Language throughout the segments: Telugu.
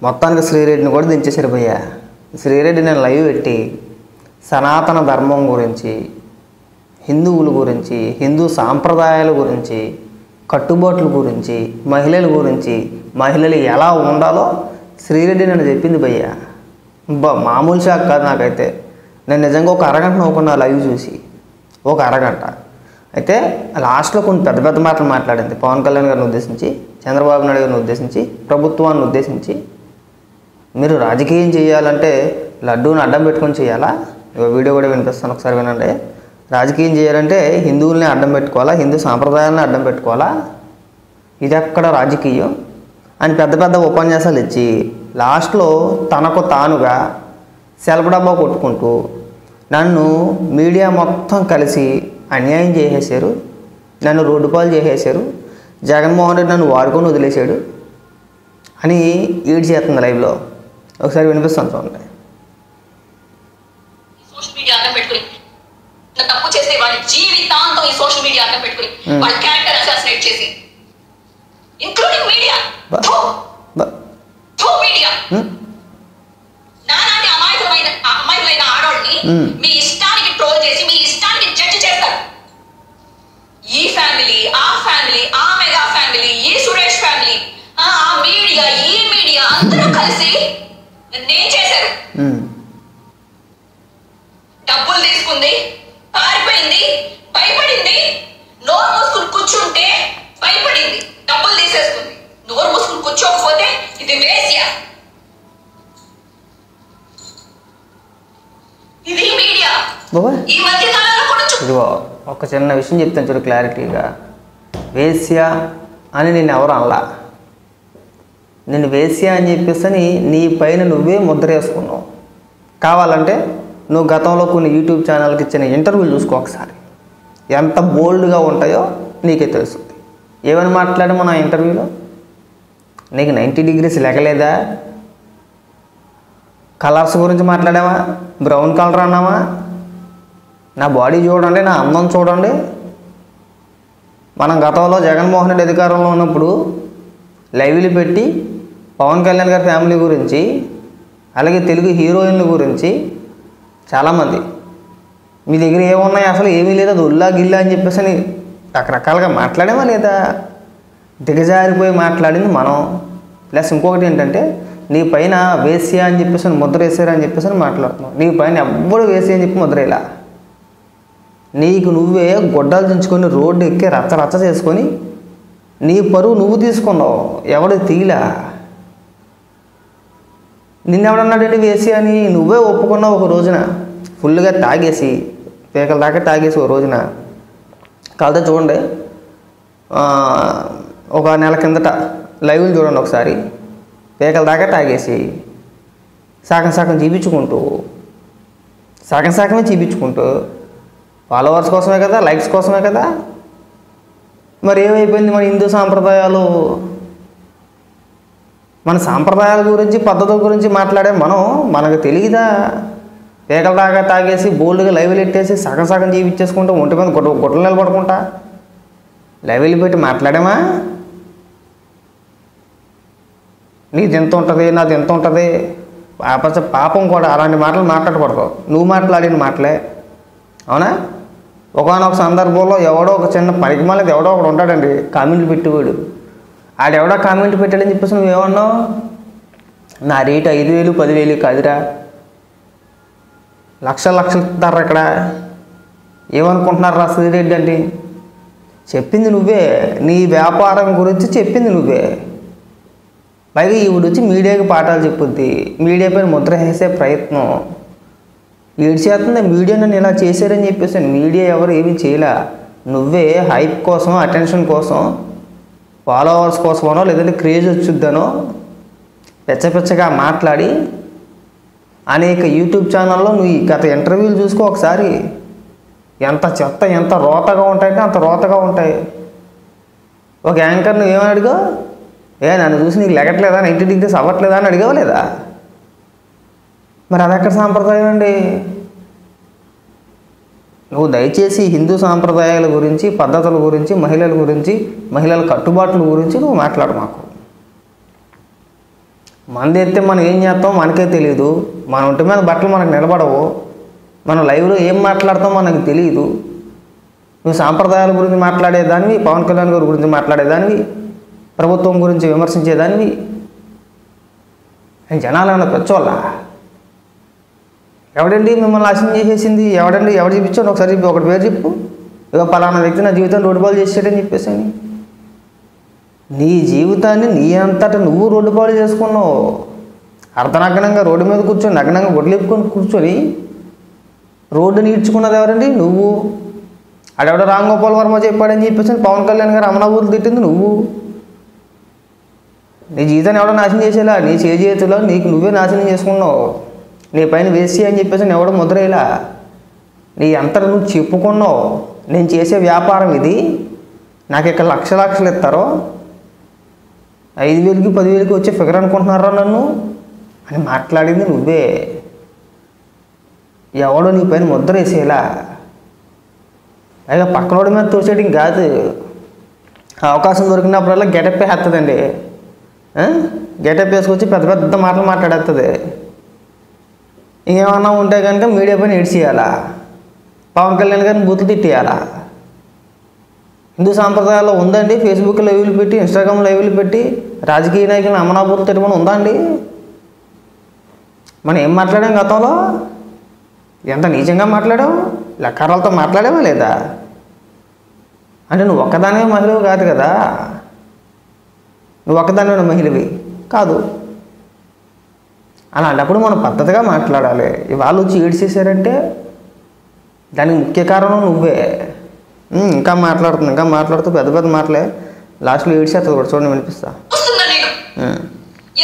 మొత్తానికి శ్రీరెడ్డిని కూడా దించేశారు భయ్య. శ్రీరెడ్డి నేను లైవ్ పెట్టి సనాతన ధర్మం గురించి, హిందువుల గురించి, హిందూ సాంప్రదాయాల గురించి, కట్టుబాట్ల గురించి, మహిళల గురించి, మహిళలు ఎలా ఉండాలో శ్రీరెడ్డి నన్ను చెప్పింది భయ్య. మామూలు షాక్ కాదు నాకైతే. నేను నిజంగా ఒక అరగంట నవ్వుకున్నా లైవ్ చూసి, ఒక అరగంట. అయితే లాస్ట్లో కొన్ని పెద్ద పెద్ద మాటలు మాట్లాడింది పవన్ కళ్యాణ్ గారిని ఉద్దేశించి, చంద్రబాబు నాయుడు గారిని ఉద్దేశించి, ప్రభుత్వాన్ని ఉద్దేశించి. మీరు రాజకీయం చేయాలంటే లడ్డూని అడ్డం పెట్టుకొని చేయాలా? వీడియో కూడా వినిపిస్తాను, ఒకసారి వినండి. రాజకీయం చేయాలంటే హిందువుల్ని అడ్డం పెట్టుకోవాలా, హిందూ సాంప్రదాయాలను అడ్డం పెట్టుకోవాలా, ఇది ఎక్కడ రాజకీయం అని పెద్ద పెద్ద ఉపన్యాసాలు ఇచ్చి లాస్ట్లో తనకు తానుగా సెల్ఫ్ డబ్బా కొట్టుకుంటూ నన్ను మీడియా మొత్తం కలిసి అన్యాయం చేసేశారు, నన్ను రోడ్డు పాలు చేసేశారు, జగన్మోహన్ రెడ్డి నన్ను వాడుకొని వదిలేశాడు అని ఈడ్ చేస్తుంది లైవ్లో. ఒకసారి వినిపిస్తాను చూడండి. సోషల్ మీడియా అడ్డం పెట్టుకుని తప్పు చేస్తే వాడి జీవితాంతం ఈ సోషల్ మీడియా అడ్డం పెట్టుకుని వాళ్ళ క్యారెక్టర్ అసాసినేట్ చేసి, ఇంక్లూడింగ్ మీడియా, మీడియా నానాటి అమాయకులైన ఆడవాళ్ళని మీ ఇష్టానికి ట్రోల్ చేసి మీ ఇష్టానికి జడ్జి చేస్తారు. ఈ ఫ్యామిలీ, ఆ ఫ్యామిలీ, ఆ మెగా ఫ్యామిలీ, ఈ సురేష్ ఫ్యామిలీ, ఆ మీడియా, ఈ మీడియా అందరూ కలిసి నేను చేశారు. డబ్బులు తీసుకుంది, పారిపోయింది, భయపడింది, నోరు మూసుకుని కూర్చుంటే భయపడింది, డబ్బులు తీసేసుకుంది. నోరు మూసుకుని కూర్చోకపోతే ఇది వేశ్య, ఇది మీడియా. ఈ మధ్య కాలంలో కూడా ఇదిగో ఒక చిన్న విషయం చెప్తాను చూడు క్లారిటీగా. వేశ్య అని నేను ఎవరు అనలా. నేను వేశ్య అని చెప్పేసి నీ పైన నువ్వే ముద్ర వేసుకున్నావు. కావాలంటే నువ్వు గతంలో కొన్ని యూట్యూబ్ ఛానల్కి ఇచ్చిన ఇంటర్వ్యూలు చూసుకో ఒకసారి, ఎంత బోల్డ్గా ఉంటాయో నీకే తెలుస్తుంది. ఏమని మాట్లాడామో నా ఇంటర్వ్యూలో? నీకు 90 degrees లెగలేదా? కలర్స్ గురించి మాట్లాడావా? బ్రౌన్ కలర్ అన్నావా? నా బాడీ చూడండి, నా అందం చూడండి. మనం గతంలో జగన్మోహన్ రెడ్డి అధికారంలో ఉన్నప్పుడు లైవ్లు పెట్టి పవన్ కళ్యాణ్ గారి ఫ్యామిలీ గురించి, అలాగే తెలుగు హీరోయిన్ల గురించి చాలామంది మీ దగ్గర ఏమున్నాయి అసలు ఏమీ లేదా, దొల్లా గిల్లా అని చెప్పేసి రకరకాలుగా మాట్లాడామా లేదా? దిగజారిపోయి మాట్లాడింది మనం. ప్లస్ ఇంకొకటి ఏంటంటే నీ పైన వేశ్య అని చెప్పేసి ముద్ర వేసారు అని చెప్పేసి మాట్లాడుతున్నావు. నీ పైన ఎవ్వడు వేసి అని చెప్పి ముద్ర ఇలా నీకు నువ్వే గొడ్డలు దించుకొని రోడ్డు ఎక్కి రచ్చ రచ్చ చేసుకొని నీ పరువు నువ్వు తీసుకున్నావు, ఎవడు తీలా. నిన్నెవడన్నాడండి వేసి అని? నువ్వే ఒప్పుకున్నావు. ఒక రోజున ఫుల్గా తాగేసి, పేకల దాకా తాగేసి ఒక రోజున. కాకపోతే చూడండి, ఒక నెల కిందట లైవ్లు చూడండి ఒకసారి. పేకల దాకా తాగేసి సగం సగం చూపించుకుంటూ, సగం సగమే చూపించుకుంటూ, ఫాలోవర్స్ కోసమే కదా, లైక్స్ కోసమే కదా. మరి ఏమైపోయింది మన హిందూ సాంప్రదాయాలు? మన సాంప్రదాయాల గురించి, పద్ధతుల గురించి మాట్లాడే మనకు తెలియదా? పేకల దాకా తాగేసి బోల్డ్గా లైవ్లు పెట్టేసి సగం సగం చూపించేసుకుంటూ ఒంటి మీద గుట్టలు నిలబడుకుంటా లైవ్లు పెట్టి మాట్లాడామా? నీది ఎంత ఉంటుంది, నాది ఎంత ఉంటుంది. పాపం కూడా అలాంటి మాటలు మాట్లాడకూడదు. నువ్వు మాట్లాడిన మాటలే, అవునా? ఒకనొక సందర్భంలో ఎవడో ఒక చిన్న పరిగమాలది ఎవడో ఒకడు ఉంటాడండి కామెంట్లు పెట్టేవాడు. ఆడెవడో కామెంట్ పెట్టాడని చెప్పేసి నువ్వేమన్నావు? నా రేటు 5,000 10,000 కాదురా, లక్షలు ఇస్తారు ఇక్కడ. ఏమనుకుంటున్నారు రా శ్రీరెడ్డి అంటే? చెప్పింది నువ్వే, నీ వ్యాపారం గురించి చెప్పింది నువ్వే. పైగా ఈవిడ వచ్చి మీడియాకి పాఠాలు చెప్పుద్ది, మీడియా పైన ముద్ర వేసే ప్రయత్నం ఏడు చేస్తుంది. మీడియా నన్ను ఇలా చేశారని చెప్పేసి మీడియా ఎవరు ఏమీ చేయలే. నువ్వే హైప్ కోసం, అటెన్షన్ కోసం, ఫాలోవర్స్ కోసమనో లేదంటే క్రేజ్ వచ్చుద్దనో పెచ్చగా మాట్లాడి అనేక యూట్యూబ్ ఛానల్లో నువ్వు గత ఇంటర్వ్యూలు చూసుకో ఒకసారి. ఎంత చెత్త, ఎంత రోతగా ఉంటాయంటే అంత రోతగా ఉంటాయి. ఒక యాంకర్ నువ్వు ఏమని అడిగావు? నన్ను చూసి నీకు లెగట్లేదా, 90 degrees అవ్వట్లేదా అని అడిగావు లేదా? మరి అది ఎక్కడ సాంప్రదాయం అండి? నువ్వు దయచేసి హిందూ సాంప్రదాయాల గురించి, పద్ధతుల గురించి, మహిళల గురించి, మహిళల కట్టుబాట్ల గురించి నువ్వు మాట్లాడు. మంది ఎత్తే మనం ఏం చేస్తాం మనకే తెలియదు. మన ఒంటి మీద బట్టలు మనకు నిలబడవు. మనం లైవ్లో ఏం మాట్లాడతాం మనకు తెలియదు. నువ్వు సాంప్రదాయాల గురించి మాట్లాడేదానివి, పవన్ కళ్యాణ్ గారి గురించి మాట్లాడేదానివి, ప్రభుత్వం గురించి విమర్శించేదానివి. జనాలు ఏమన్నా పెంచోళ్ళ? ఎవడండి మిమ్మల్ని నాశనం చేసేసింది? ఎవడండి? ఎవడు చూపించాడు? ఒకసారి చెప్పి ఒకటి పేరు చెప్పు. ఇక పలానా వ్యక్తి నా జీవితాన్ని రోడ్డు పాలు చేసాడని చెప్పేసి. నీ జీవితాన్ని నీ అంతటా నువ్వు రోడ్డు పాలు చేసుకున్నావు. అర్ధనగ్నంగా రోడ్డు మీద కూర్చొని నగ్నంగా గొడ్లేపుకొని కూర్చొని రోడ్డు నీడ్చుకున్నది ఎవరండి? నువ్వు. ఆడెవడో రామ్ గోపాల్ వర్మ చెప్పాడని చెప్పేసి పవన్ కళ్యాణ్ గారు అమనాభూతులు తిట్టింది నువ్వు. నీ జీవితాన్ని ఎవడో నాశనం చేసేలా నీ చేతిలో నీకు నువ్వే నాశనం చేసుకున్నావు. నీ పైన వేసి అని చెప్పేసి ఎవడో ముద్రేలా నీ అంతటా నువ్వు చెప్పుకున్నావు. నేను చేసే వ్యాపారం ఇది, నాకు ఇక్కడ లక్షలు ఇస్తారో 5,000కి 10,000కి వచ్చే ఫిగర్ అనుకుంటున్నారా నన్ను అని మాట్లాడింది నువ్వే. ఎవడో నీ పైన ముద్ర వేసేలా, పైగా పక్కనోడి మీద తోసేయడం కాదు. అవకాశం దొరికినప్పుడల్లా గెటప్ వేస్తుందండి. గెటప్ వేసుకొచ్చి పెద్ద పెద్ద మాటలు మాట్లాడేస్తుంది. ఇంకేమన్నా ఉంటే కనుక మీడియా పైన ఏడ్చేయాలా, పవన్ కళ్యాణ్ గారిని బూతులు తిట్టేయాలా. హిందూ సాంప్రదాయాల్లో ఉందండి ఫేస్బుక్ లైవ్లు పెట్టి, ఇన్స్టాగ్రామ్ లైవ్లు పెట్టి రాజకీయ నాయకులను అమనాబూతులు తిట్టమని ఉందా అండి? మనం ఏం మాట్లాడాం గతంలో? ఎంత నీచంగా మాట్లాడావు? లెక్కరాలతో మాట్లాడావా లేదా? అంటే నువ్వు ఒక్కదానివే మహిళవి కాదు కదా. నువ్వు ఒక్కదానివే మహిళవి కాదు. అలాంటప్పుడు మనం పద్ధతిగా మాట్లాడాలి. ఇవాళ వచ్చి ఏడ్చేసారంటే దానికి ముఖ్య కారణం నువ్వే. ఇంకా మాట్లాడుతూ పెద్ద పెద్ద మాటలే లాస్ట్లో ఏడ్చేస్తుంది కూడా. చూడండి, వినిపిస్తా.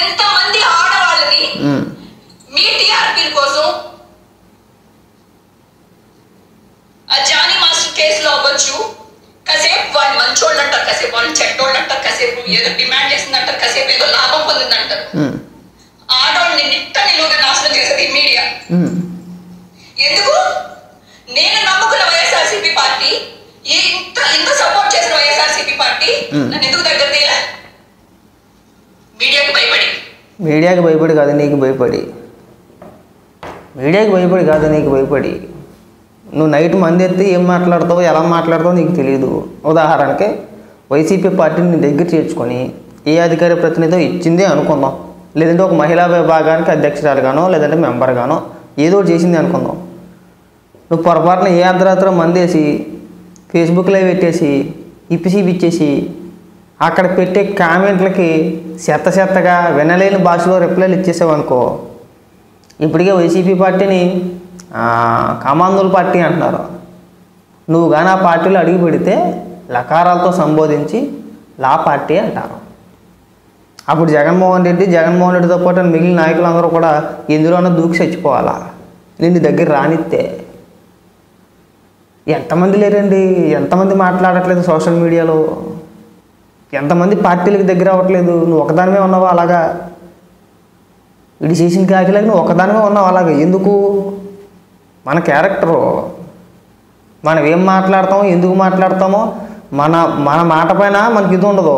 ఎంతమంది ఆడవాళ్ళని మీ టీఆర్పీ కోసం జానీ మాస్టర్ కేసులో అవ్వచ్చు, కాసేపు వాళ్ళు మంచోళ్ళు అంటారు, కాసేపు వాళ్ళు చెడ్డోళ్ళు అంటారు, కాసేపు ఏదో డిమాండ్ చేసిందంటారు, కాసేపు ఏదో లాభం పొందిందంటారు. ఆడవాళ్ళని నిట్ట నిలువుగా నాశనం చేసేది మీడియా. ఎందుకు? నేను నమ్ముకున్న వైఎస్ఆర్సీపీ పార్టీ, ఇంత సపోర్ట్ చేసిన వైఎస్ఆర్సీపీ పార్టీ నన్ను ఎందుకు దగ్గర తీయలే? మీడియాకి భయపడి. మీడియాకి భయపడి కాదు, నీకు భయపడి. మీడియాకి భయపడి కాదు, నీకు భయపడి. నువ్వు నైట్ మంది ఎత్తి ఏం మాట్లాడతావో, ఎలా మాట్లాడతావో నీకు తెలియదు. ఉదాహరణకి వైసీపీ పార్టీని నీ దగ్గర చేర్చుకొని ఏ అధికార ప్రతినిధి ఇచ్చింది అనుకుందాం, లేదంటే ఒక మహిళా విభాగానికి అధ్యక్షురాలుగానో లేదంటే మెంబర్గానో ఏదో చేసింది అనుకుందాం. నువ్వు పొరపాటున ఏ అర్ధరాత్రి మందేసి ఫేస్బుక్ లైవ్ పెట్టేసి ఇప్పిచ్చేసి అక్కడ పెట్టే కామెంట్లకి చెత్తగా వినలేని భాషలో రిప్లైలు ఇచ్చేసావు అనుకో, ఇప్పటికే వైసీపీ పార్టీని కమాందుల పార్టీ అంటున్నారు. నువ్వు కానీ ఆ పార్టీలో అడిగి పెడితే లకారాలతో సంబోధించి లా పార్టీ అంటారు. అప్పుడు జగన్మోహన్ రెడ్డితో పాటు మిగిలిన నాయకులందరూ కూడా ఎందులోనో దూకి చచ్చిపోవాలా నిన్ను దగ్గర రానిస్తే. ఎంతమంది లేరండి, ఎంతమంది మాట్లాడట్లేదు సోషల్ మీడియాలో, ఎంతమంది పార్టీలకు దగ్గర అవ్వట్లేదు. నువ్వు ఒకదానిమే ఉన్నావా అలాగా? ఇది చేసిన కాకిలాగా నువ్వు ఒకదానిమే ఉన్నావు అలాగా. ఎందుకు? మన క్యారెక్టరు, మనం ఏం మాట్లాడతామో, ఎందుకు మాట్లాడతామో, మన మాట పైన మనకి ఇది ఉండదు,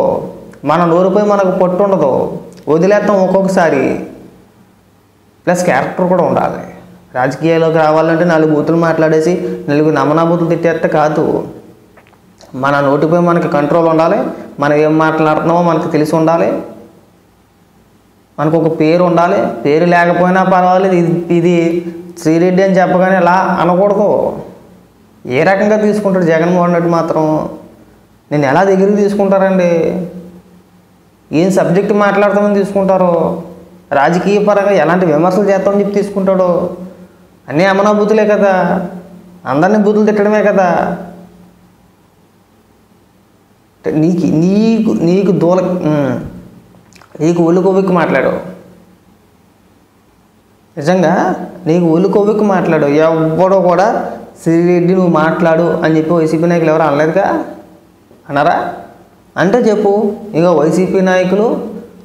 మన నోరుపై మనకు పట్టు ఉండదు, వదిలేస్తాం ఒక్కొక్కసారి. ప్లస్ క్యారెక్టర్ కూడా ఉండాలి. రాజకీయాల్లోకి రావాలంటే 4 బూతులు మాట్లాడేసి 4 నమనాబూతులు తిట్టేస్తే కాదు. మన నోటిపై మనకి కంట్రోల్ ఉండాలి. మనం ఏం మాట్లాడుతున్నామో మనకు తెలిసి ఉండాలి. మనకు ఒక పేరు ఉండాలి. పేరు లేకపోయినా పర్వాలేదు, ఇది శ్రీరెడ్డి అని చెప్పగానే ఎలా అనకూడదు. ఏ రకంగా తీసుకుంటాడు జగన్మోహన్ రెడ్డి మాత్రం? నేను ఎలా దగ్గరికి తీసుకుంటారండి? ఏం సబ్జెక్ట్ మాట్లాడతామని తీసుకుంటారో, రాజకీయ పరంగా ఎలాంటి విమర్శలు చేస్తామని చెప్పి తీసుకుంటాడో. అన్నీ అమనా బూతులే కదా, అందరినీ బూతులు తిట్టడమే కదా. నీకు ఒళ్ళు కొవ్వెక్కి మాట్లాడు, నిజంగా నీకు ఒళ్ళు కొవ్వెక్కి మాట్లాడు. ఎవడో కూడా శ్రీరెడ్డి నువ్వు మాట్లాడు అని చెప్పి వైసీపీ నాయకులు ఎవరు అనలేదుగా? అన్నారా? అంటే చెప్పు. ఇక వైసీపీ నాయకులు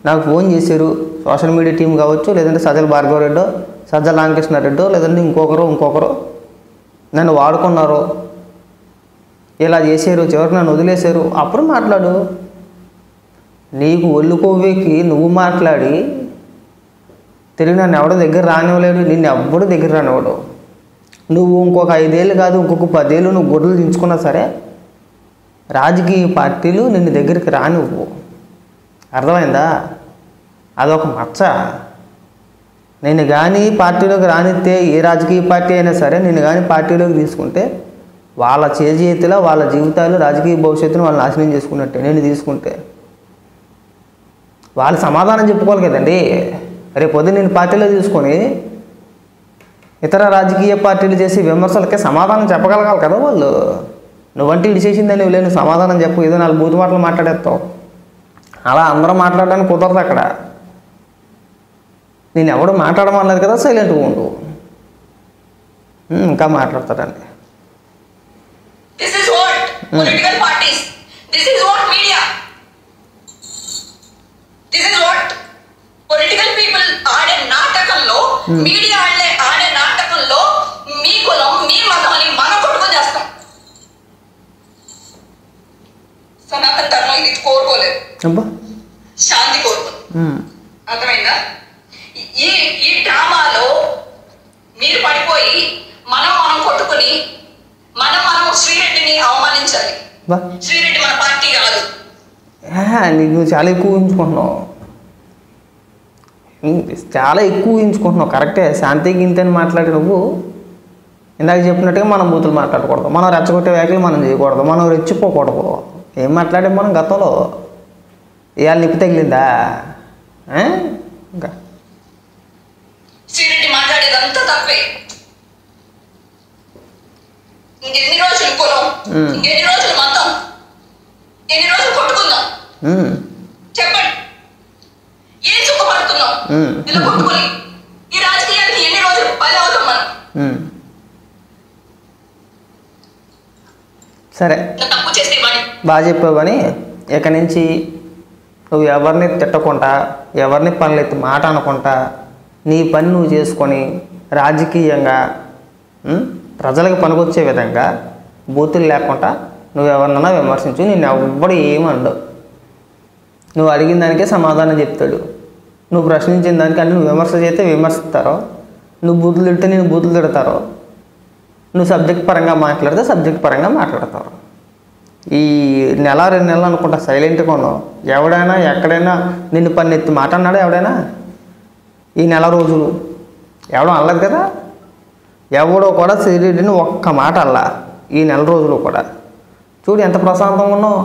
నాకు ఫోన్ చేశారు, సోషల్ మీడియా టీం కావచ్చు, లేదంటే సజ్జల భార్గవరెడ్డో, సజ్జల రామకృష్ణారెడ్డో, లేదంటే ఇంకొకరు నన్ను వాడుకున్నారు, ఇలా చేశారు, చివరికి నన్ను వదిలేశారు. అప్పుడు మాట్లాడు. నీకు ఒళ్ళు కొవ్వేకి నువ్వు మాట్లాడి తిరిగి నన్ను ఎవడో దగ్గర రానివ్వలేడు, నిన్ను ఎవ్వడు దగ్గర రానివ్వడు. నువ్వు ఇంకొక 5 ఏళ్ళు కాదు, ఇంకొక 10 ఏళ్ళు నువ్వు గొడ్డలు దించుకున్నా సరే రాజకీయ పార్టీలు నిన్ను దగ్గరికి రానివ్వు. అర్థమైందా? అదొక మచ్చ. నేను కానీ పార్టీలోకి రానిస్తే, ఏ రాజకీయ పార్టీ అయినా సరే నేను కానీ పార్టీలోకి తీసుకుంటే వాళ్ళ చేతిలో వాళ్ళ జీవితాలు, రాజకీయ భవిష్యత్తును వాళ్ళు నాశనం చేసుకున్నట్టే. నేను తీసుకుంటే వాళ్ళు సమాధానం చెప్పుకోవాలి కదండి. రేపు పొద్దున్న నేను పార్టీలో తీసుకొని ఇతర రాజకీయ పార్టీలు చేసి విమర్శలకే సమాధానం చెప్పగలగాలి కదా వాళ్ళు. నువ్వంటే ఇటు చేసిందని నువ్వు సమాధానం చెప్పు, ఏదో 4 బూతు మాటలు మాట్లాడేస్తావు. అలా అందరూ మాట్లాడడానికి కుదరదు అక్కడ. నేను ఎవడు మాట్లాడమన్నది కదా, సైలెంట్గా ఉండు. ఇంకా మాట్లాడతాడండి. This is what political parties, this is what media, this is what political people ఆడే నాటకంలో, మీడియా ఆడే నాటకంలో మీ కులం, మీ మతం అని మనం కొట్టుకొని చేస్తాం. సనాతన ధర్మం ఇది కోరుకోలేదు, శాంతి కోరుకోలేదు. అర్థమైందా? ఈ డ్రామాలో మీరు పడిపోయి మనం కొట్టుకుని మనం శ్రీరెడ్డిని అవమానించాలి. శ్రీరెడ్డి మన పార్టీ కాదు. నువ్వు చాలా ఎక్కువ ఊహించుకుంటున్నావు, కరెక్టే. శాంతి గింతని మాట్లాడి నువ్వు ఇందాక చెప్పినట్టుగా మనం బూతులు మాట్లాడకూడదు, మనం రెచ్చగొట్టే వ్యాఖ్యలు మనం చేయకూడదు, మనం రెచ్చిపోకూడదు. ఏం మాట్లాడే మనం గతంలో ఇవాళ నిప్పు తగిలిందా? ఇంకా శ్రీరెడ్డి మాట్లాడేదంతా తప్పే. ఇంకెన్ని రోజులు కులం, ఇంకెన్ని రోజులు మతం, ఎన్ని రోజులు కొట్టుకుందాం చెప్పండి? ఏం సుఖపడుతున్నాం ఇలా కొట్టుకుని? ఈ రాజకీయానికి ఎన్ని రోజులు బలి అవుతాం మనం? సరే, తప్పు చేస్తే బాగా చెప్పావు. కానీ ఇక నుంచి నువ్వు ఎవరిని తిట్టకుండా, ఎవరిని పనులెత్తి మాట అనకుండా నీ పని నువ్వు చేసుకొని రాజకీయంగా ప్రజలకు పనికొచ్చే విధంగా బూతులు లేకుండా నువ్వు ఎవరినైనా విమర్శించు. నిన్ను ఎవ్వడు ఏమనడు. నువ్వు అడిగిన దానికే సమాధానం చెప్తాడు. నువ్వు ప్రశ్నించిన దానికంటే నువ్వు విమర్శ చేస్తే విమర్శిస్తారో, నువ్వు బూతులు తిడితే నేను బూతులు తిడతారో, నువ్వు సబ్జెక్ట్ పరంగా మాట్లాడితే సబ్జెక్ట్ పరంగా మాట్లాడతారు. ఈ 1-2 నెలలు అనుకుంటా సైలెంట్గా ఉన్నావు. ఎవడైనా ఎక్కడైనా నిన్ను పని ఎత్తి మాట అన్నాడు ఎవడైనా? ఈ 1 నెల రోజులు ఎవడో అనలేదు కదా. ఎవడో కూడా శ్రీరెడ్డిని ఒక్క మాట అల్లా ఈ 1 నెల రోజులు కూడా. చూడు ఎంత ప్రశాంతంగా ఉన్నావు.